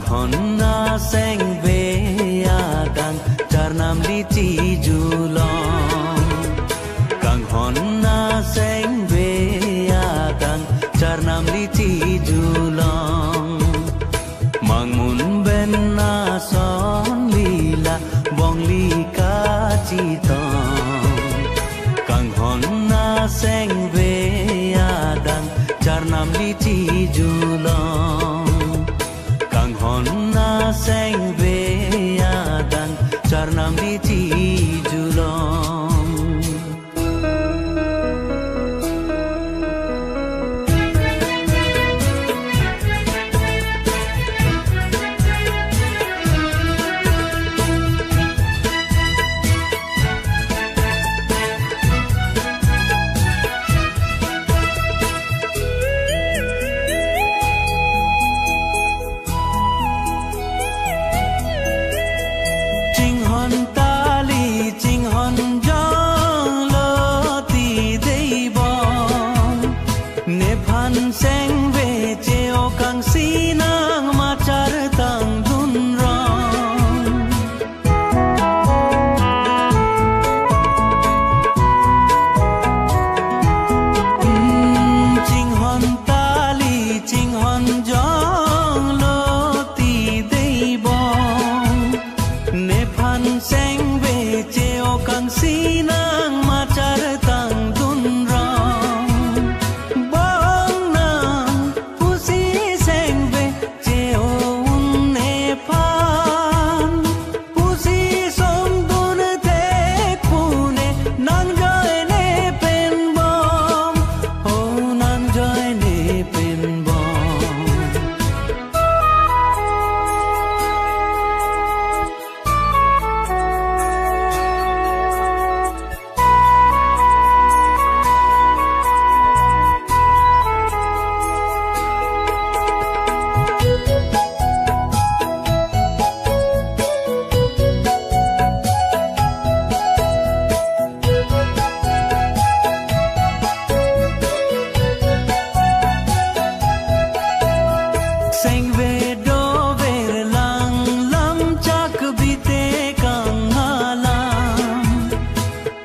hon na seng ve adang char nam li chi julong kang hon na seng ve adang char nam li chi julong mang mun ben na son lila bong li ka chi tong kang hon na seng ve adang char nam li chi julong kang hon na seng ve adang char nam li chi julong seng ve cheo kang sinang machar tang dun rong ching hon tali ching hon jong lo ti dei bong ne phan seng ve cheo kang sinang machar tang dun rong seng ve do ver lang lam chak bite kang halam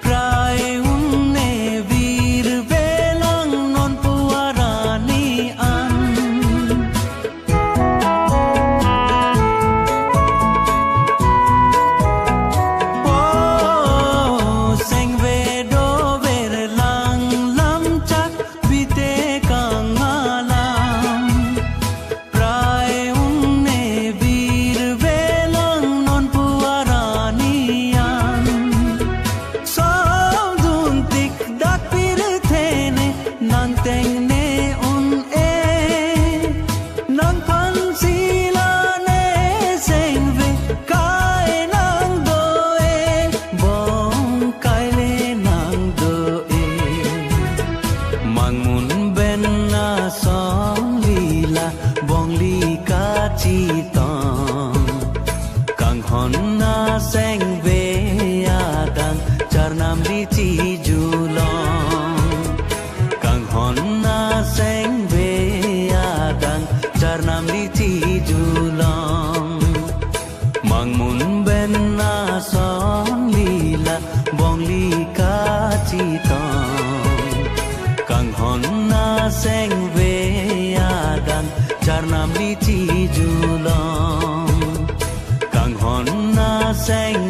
prai unne vir velang non puarani an oh seng ve do ver lang lam chak bite kang halam teng ne un e nang phan sila ne seng ve kai nang do e bong kai le nang do e mang mun ben na song lila bong li ka chi tong kang hon na seng ve adang char nam li chi julong hon na seng ve adang char nam li chi julong mang mun ben na son lila bong li ka chi tong kang hon na seng ve adang char nam li chi julong kang hon na seng